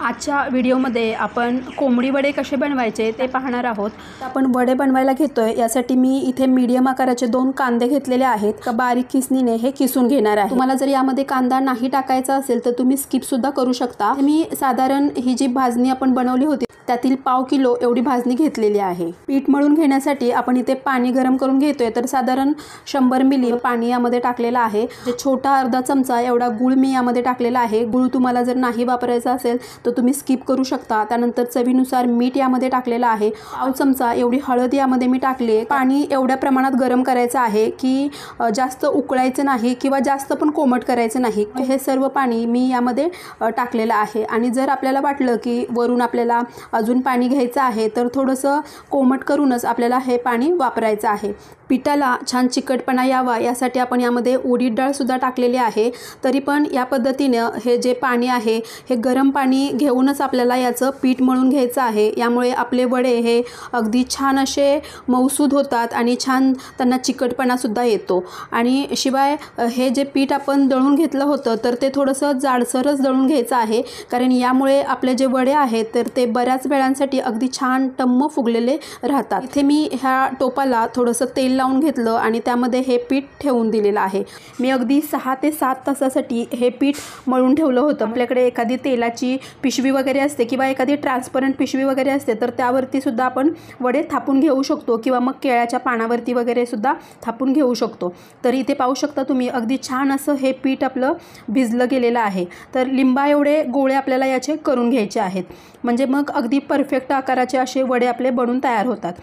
आजच्या व्हिडिओमध्ये आपण कोंबडी वडे कसे बनवायचे ते पाहणार आहोत। आपण वडे बनवायला घेतोय यासाठी मी इथे मीडियम आकाराचे 2 कांदे घेतलेले आहेत। का बारीक किसणीने हे किसून घेणार आहे। तुम्हाला जर यामध्ये कांदा नाही टाकायचा असेल तर तुम्ही स्किप सुद्धा करू शकता। मी साधारण ही जी भाजणी आपण बनवली होती त्यातील पाव किलो एवढी भाजणी घेतलेली आहे। पीठ मळून घेण्यासाठी आपण इथे पाणी गरम करून घेतोय, तर साधारण 100 मिली पाणी यामध्ये टाकलेलं आहे। जे छोटा अर्धा चमचा एवढा गूळ मी यामध्ये टाकलेला आहे। गूळ तुम्हाला जर नाही वापरायचा असेल तर तुम्ही स्किप करू शकता। त्यानंतर चवीनुसार मीठ यामध्ये टाकलेलं आहे। पाव चमचा एवढी हळद यामध्ये मी टाकली। पाणी एवढ्या प्रमाणात गरम करायचं आहे की जास्त उकळायचं नाही किंवा जास्त पण कोमट करायचं नाही। हे सर्व पाणी मी यामध्ये टाकलेलं आहे। आणि जर आपल्याला वाटलं की वरून आपल्याला अजून पाणी घ्यायचं आहे तर थोडंसं कोमट करूनच आपल्याला हे पाणी वापरायचं आहे। पिठाला छान चिकटपणा यावा यासाठी आपण यामध्ये उडीद डाळ सुद्धा टाकलेली आहे। तरी पण या पद्धतीने हे जे पाणी आहे हे गरम पाणी घेऊनच आपल्याला याचं पीठ मळून घ्यायचं आहे। यामुळे आपले वडे हे अगदी छान असे मऊसूद होतात आणि छान त्यांना चिकटपणा सुद्धा येतो। आणि शिवाय हे जे पीठ आपण दळून घेतलं होतं तर ते थोडंसं जाडसरच दळून घ्यायचं आहे, कारण यामुळे आपले जे वडे आहेत तर ते बऱ्याच वेळांसाठी अगदी छान टम्म फुगलेले राहतात। इथे मी ह्या टोपाला थोडंसं तेल लावून घेतलं आणि त्यामध्ये हे पीठ ठेवून दिलेलं आहे। मी अगदी 6 ते 7 तासासाठी हे पीठ मळून ठेवलं होतं। आपल्याकडे एखादी तेलाची पिशवी वगैरे असते किंवा एखादी ट्रान्सपरंट पिशवी वगैरे असते तर त्यावरती सुद्धा आपण वडे थापून घेऊ शकतो किंवा मग केळ्याच्या पानावरती वगैरे सुद्धा थापून घेऊ शकतो। तर इथे पाहू शकता तुम्ही अगदी छान असं हे पीठ आपलं भिजलं गेलेलं आहे। तर लिंबा एवढे गोळे आपल्याला याचे करून घ्यायचे आहेत, म्हणजे मग अगदी परफेक्ट आकाराचे असे वडे आपले बनून तयार होतात।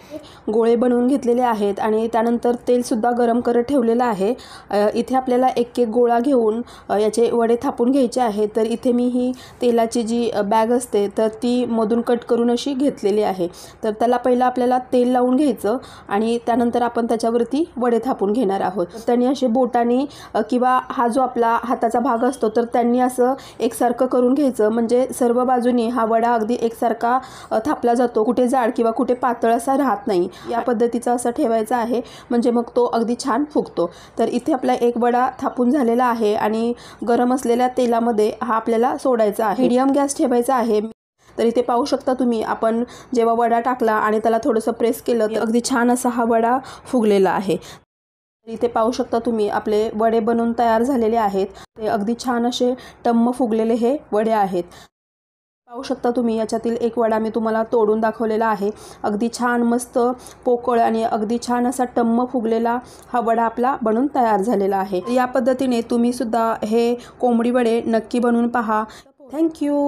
गोळे बनवून घेतलेले आहेत आणि त्यानंतर तेल सुद्धा गरम करत ठेवलेलं आहे। इथे आपल्याला एक एक गोळा घेऊन याचे वडे थापून घ्यायचे आहेत। तर इथे मी ही तेलाची जी बॅग असते तर ती मधून कट करून अशी घेतलेली आहे। तर त्याला पहिला आपल्याला तेल लावून घ्यायचं आणि त्यानंतर आपण त्याच्यावरती वडे थापून घेणार आहोत। त्यांनी असे बोटाने किंवा हा जो आपला हाताचा भाग असतो तर त्यांनी असं एकसारखं करून घ्यायचं, म्हणजे सर्व बाजूनी हा वडा अगदी एकसारखा थापला जातो, कुठे जाड किंवा कुठे पातळ असा राहत नाही। या पद्धतीचा असं ठेवायचा आहे, म्हणजे मग तो अगदी छान फुगतो। तर इथे आपला एक वडा थापून झालेला आहे आणि गरम असलेल्या तेलामध्ये हा आपल्याला सोडायचा आहे। मीडियम गॅस ठेवायचा आहे। तर इथे पाहू शकता तुम्ही आपण जेव्हा वडा टाकला आणि त्याला थोडंसं प्रेस केलं तर अगदी छान असा हा वडा फुगलेला आहे। इथे पाहू शकता तुम्ही आपले वडे बनवून तयार झालेले आहेत। ते अगदी छान असे टम्म फुगलेले हे वडे आहेत। पाहू शकता तुम्ही याच्यातील एक वडा मी तुम्हाला तोडून दाखवलेला आहे। अगदी छान मस्त पोकळ आणि अगदी छान असा टम्म फुगलेला हा वडा आपला बनून तयार झालेला आहे। या पद्धतीने तुम्ही सुद्धा हे कोंबडी वडे नक्की बनवून पहा। थँक्यू।